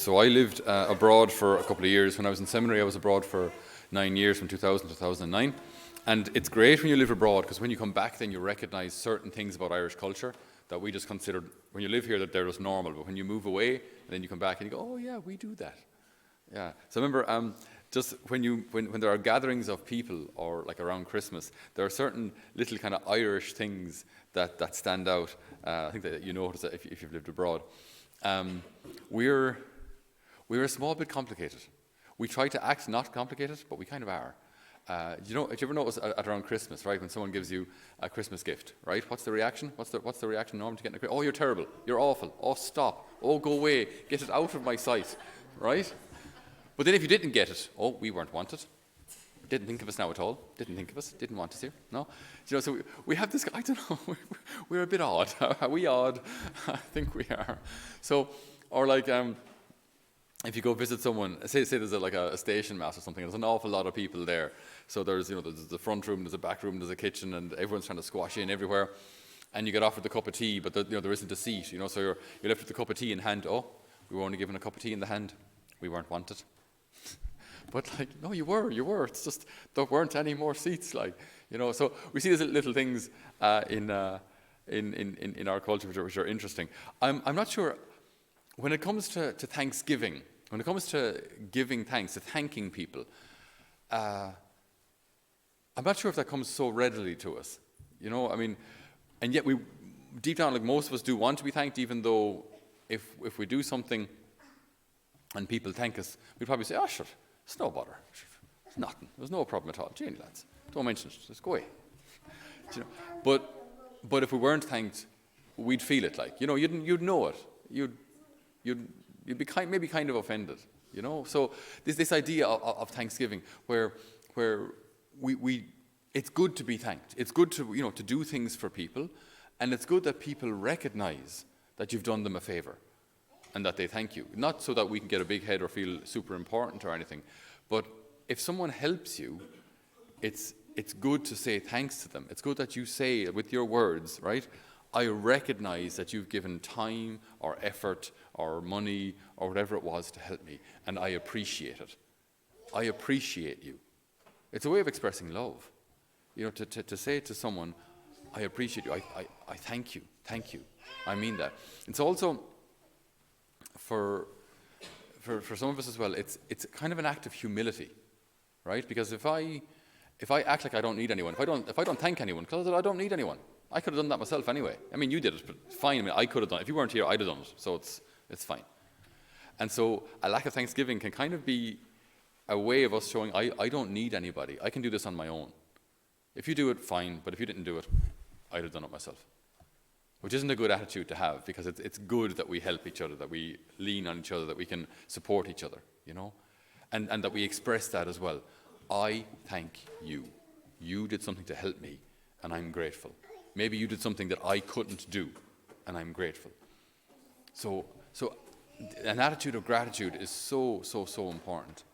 So I lived abroad for a couple of years. When I was in seminary, I was abroad for 9 years, from 2000 to 2009. And it's great when you live abroad, because when you come back, then you recognize certain things about Irish culture that we just considered, when you live here, that they're just normal. But when you move away, and then you come back and you go, oh yeah, we do that. Yeah. So I remember just when there are gatherings of people, or like around Christmas, there are certain little kind of Irish things that stand out. I think that you notice that if you've lived abroad. We're a small bit complicated. We try to act not complicated, but we kind of are. Did you ever notice at around Christmas, right, when someone gives you a Christmas gift, right? What's the reaction? What's the reaction normally to getting a gift? Oh, you're terrible. You're awful. Oh, stop. Oh, go away. Get it out of my sight, right? But then if you didn't get it, oh, we weren't wanted. Didn't think of us now at all. Didn't think of us. Didn't want us here. No. So we have this. I don't know. We're a bit odd. Are we odd? I think we are. So, or like. If you go visit someone, say there's a station mass or something, there's an awful lot of people there. So there's the front room, there's a back room, there's a kitchen, and everyone's trying to squash in everywhere. And you get offered the cup of tea, but there isn't a seat. So you're left with the cup of tea in hand. Oh, we were only given a cup of tea in the hand. We weren't wanted. But no, you were. It's just there weren't any more seats. So we see these little things in our culture which are interesting. I'm not sure when it comes to Thanksgiving. When it comes to giving thanks, to thanking people, I'm not sure if that comes so readily to us. And yet we, deep down, like most of us do want to be thanked, even though if we do something and people thank us, we'd probably say, oh, sure, it's no bother. Sure, it's nothing. There's no problem at all. Jane, lads, don't mention it. Just go away. But if we weren't thanked, we'd feel it you'd know it. You'd be maybe kind of offended, So this idea of Thanksgiving, where we it's good to be thanked. It's good to to do things for people, and it's good that people recognize that you've done them a favor, and that they thank you. Not so that we can get a big head or feel super important or anything, but if someone helps you, it's good to say thanks to them. It's good that you say with your words, right? I recognize that you've given time or effort or money or whatever it was to help me, and I appreciate it. I appreciate you. It's a way of expressing love. To say to someone, I appreciate you, I thank you, I mean that. It's also, for some of us as well, it's kind of an act of humility, right? Because if I act like I don't need anyone, if I don't thank anyone, because I don't need anyone, I could have done that myself anyway. I mean, you did it, but fine. I could have done it. If you weren't here, I'd have done it. So it's fine. And so a lack of thanksgiving can kind of be a way of us showing, I don't need anybody. I can do this on my own. If you do it, fine. But if you didn't do it, I'd have done it myself. Which isn't a good attitude to have, because it's good that we help each other, that we lean on each other, that we can support each other, and that we express that as well. I thank you. You did something to help me, and I'm grateful. Maybe you did something that I couldn't do, and I'm grateful. So an attitude of gratitude is so important.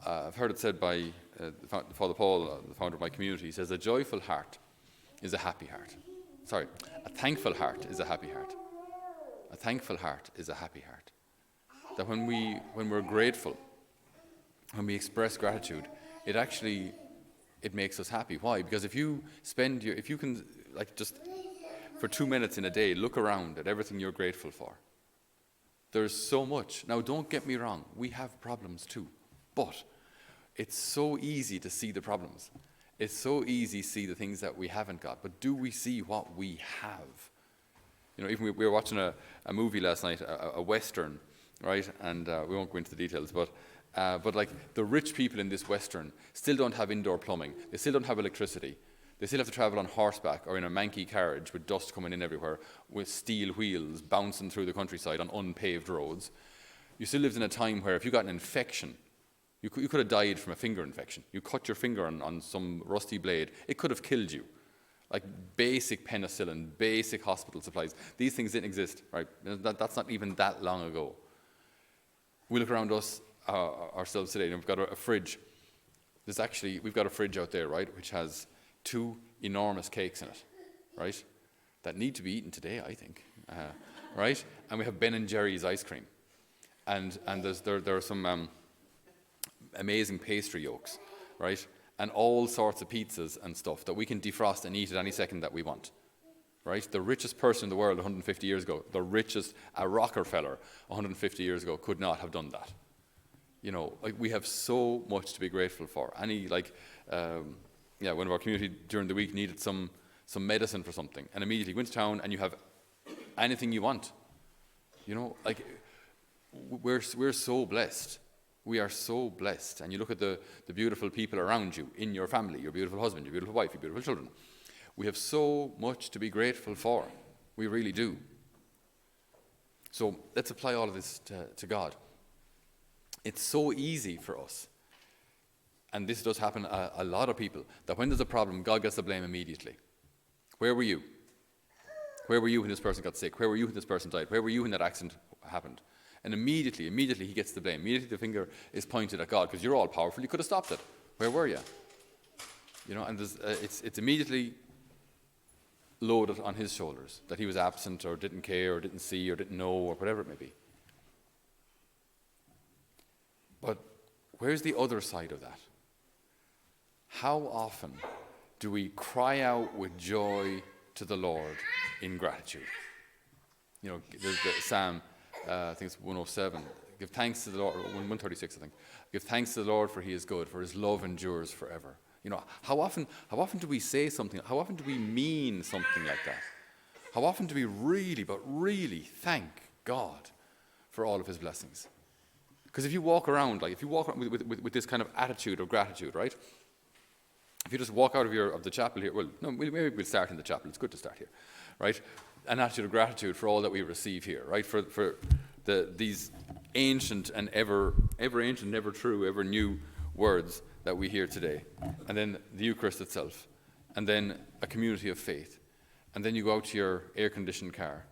I've heard it said by Father Paul, the founder of my community. He says, a joyful heart is a happy heart. Sorry, a thankful heart is a happy heart. A thankful heart is a happy heart. That when we're grateful, when we express gratitude, it makes us happy. Why? Because if you can, just for 2 minutes in a day, look around at everything you're grateful for. There's so much. Now, don't get me wrong. We have problems too. But it's so easy to see the problems. It's so easy to see the things that we haven't got. But do we see what we have? Even we were watching a movie last night, a Western, right? And we won't go into the details, but the rich people in this Western still don't have indoor plumbing. They still don't have electricity. They still have to travel on horseback or in a manky carriage with dust coming in everywhere, with steel wheels bouncing through the countryside on unpaved roads. You still lived in a time where if you got an infection, you could have died from a finger infection. You cut your finger on some rusty blade, it could have killed you. Like basic penicillin, basic hospital supplies. These things didn't exist, right? That's not even that long ago. We look around us, ourselves today, and we've got a fridge. We've got a fridge out there, right, which has 2 enormous cakes in it, right, that need to be eaten today, I think, right? And we have Ben and Jerry's ice cream. and there are some amazing pastry yolks, right? And all sorts of pizzas and stuff that we can defrost and eat at any second that we want, right? The richest person in the world 150 years ago, a Rockefeller 150 years ago could not have done that. Like we have so much to be grateful for. One of our community during the week needed some medicine for something, and immediately went to town, and you have anything you want. Like we're so blessed. We are so blessed. And you look at the beautiful people around you, in your family, your beautiful husband, your beautiful wife, your beautiful children. We have so much to be grateful for. We really do. So let's apply all of this to God. It's so easy for us, and this does happen a lot of people, that when there's a problem, God gets the blame immediately. Where were you? Where were you when this person got sick? Where were you when this person died? Where were you when that accident happened? And immediately he gets the blame. Immediately the finger is pointed at God, because you're all powerful. You could have stopped it. Where were you? And it's immediately loaded on his shoulders that he was absent, or didn't care, or didn't see, or didn't know, or whatever it may be. But where's the other side of that? How often do we cry out with joy to the Lord in gratitude? There's the Psalm, I think it's 107. Give thanks to the Lord, 136, I think. Give thanks to the Lord, for he is good, for his love endures forever. How often do we say something? How often do we mean something like that? How often do we really thank God for all of his blessings? Because if you walk around with this kind of attitude of gratitude, right? If you just walk out of the chapel here, maybe we'll start in the chapel. It's good to start here, right? An attitude of gratitude for all that we receive here, right? For these ancient and ever ancient, ever true, ever new words that we hear today, and then the Eucharist itself, and then a community of faith, and then you go out to your air-conditioned car,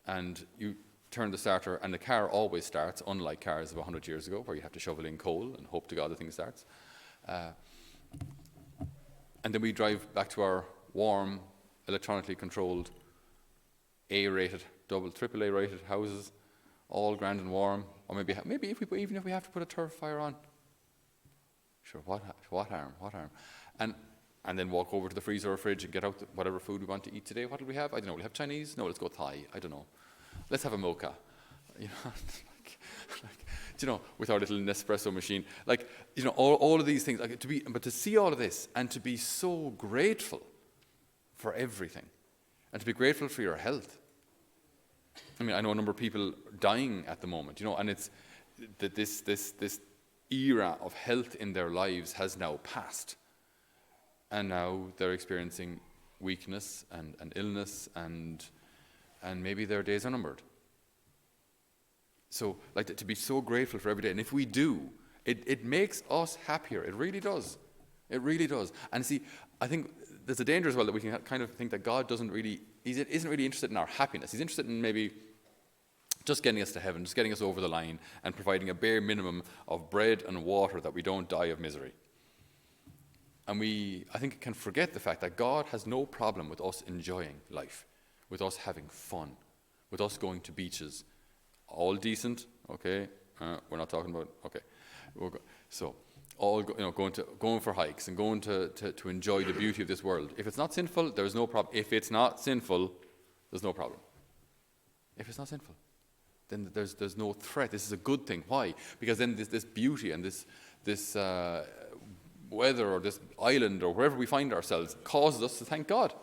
and you turn the starter, and the car always starts, unlike cars of 100 years ago, where you have to shovel in coal and hope to God the thing starts. And then we drive back to our warm, electronically controlled, A-rated, triple A-rated houses, all grand and warm. Or maybe even if we have to put a turf fire on. Sure, what harm? And then walk over to the freezer or fridge and get out whatever food we want to eat today. What do we have? I don't know. We'll have Chinese? No, let's go Thai. I don't know. Let's have a mocha. With our little Nespresso machine. All of these things. But to see all of this and to be so grateful for everything, and to be grateful for your health. I know a number of people dying at the moment, and it's that this era of health in their lives has now passed, and now they're experiencing weakness and illness, and maybe their days are numbered. So, to be so grateful for every day, and if we do, it makes us happier. It really does. It really does. And see, I think there's a danger as well that we can kind of think that God isn't really interested in our happiness. He's interested in maybe just getting us to heaven, just getting us over the line, and providing a bare minimum of bread and water that we don't die of misery. And I think, can forget the fact that God has no problem with us enjoying life, with us having fun, with us going to beaches. All decent, okay? We're not talking about, okay. So, all going for hikes and going to enjoy the beauty of this world. If it's not sinful, there's no problem. If it's not sinful, there's no problem. If it's not sinful, then there's no threat. This is a good thing. Why? Because then this beauty and this weather or this island or wherever we find ourselves causes us to thank God.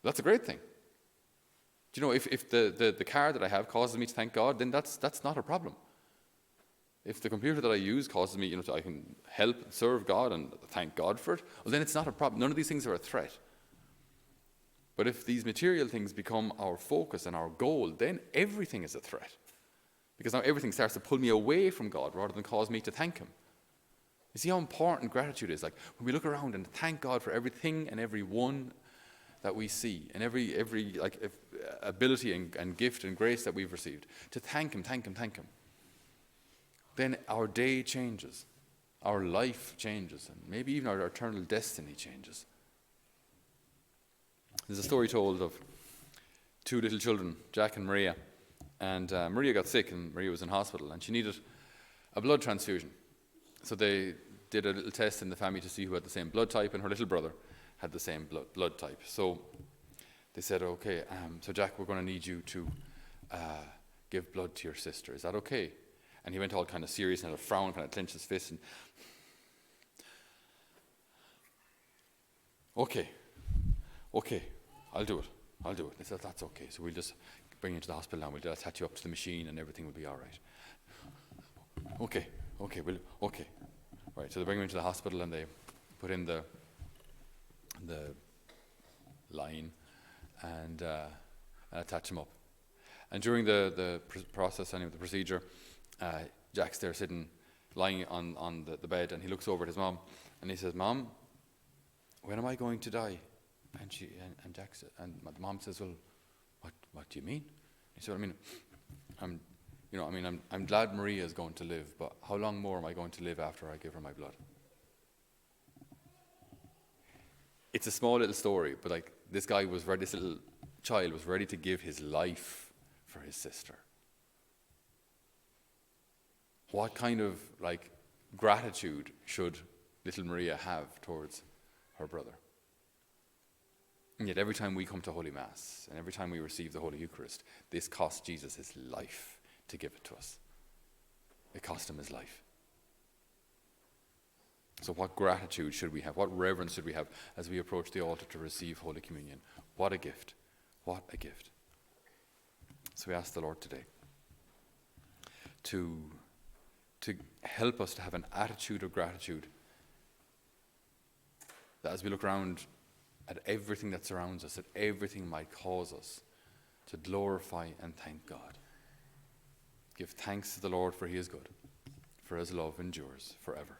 That's a great thing. If the car that I have causes me to thank God, then that's not a problem. If the computer that I use causes me, I can help serve God and thank God for it, well, then it's not a problem. None of these things are a threat. But if these material things become our focus and our goal, then everything is a threat. Because now everything starts to pull me away from God rather than cause me to thank him. You see how important gratitude is? When we look around and thank God for everything and everyone that we see, and every ability and gift and grace that we've received, to thank him, then our day changes, our life changes, and maybe even our eternal destiny changes. There's a story told of two little children, Jack and Maria, And Maria got sick, and Maria was in hospital, and she needed a blood transfusion. So they did a little test in the family to see who had the same blood type, and her little brother had the same blood type. So they said, okay, so Jack, we're going to need you to give blood to your sister. Is that okay? And he went all kind of serious and had a frown, kind of clenched his fist. And okay, I'll do it. They said, that's okay. So we'll just bring you to the hospital now. We'll attach you up to the machine and everything will be all right. Okay. Right, so they bring him into the hospital and they put in the line and attach him up. And during the process, anyway, the procedure, Jack's there lying on the bed, and he looks over at his mom and he says, "Mom, when am I going to die?" And Jack said, and the mom says, "Well, what do you mean?" He said, I'm glad Maria is going to live, but how long more am I going to live after I give her my blood?" It's a small little story, but like this little child was ready to give his life for his sister. What kind of gratitude should little Maria have towards her brother? And yet every time we come to Holy Mass and every time we receive the Holy Eucharist, this cost Jesus his life to give it to us. It cost him his life. So what gratitude should we have? What reverence should we have as we approach the altar to receive Holy Communion? What a gift. What a gift. So we ask the Lord today to help us to have an attitude of gratitude, that as we look around at everything that surrounds us, that everything might cause us to glorify and thank God. Give thanks to the Lord, for he is good, for his love endures forever.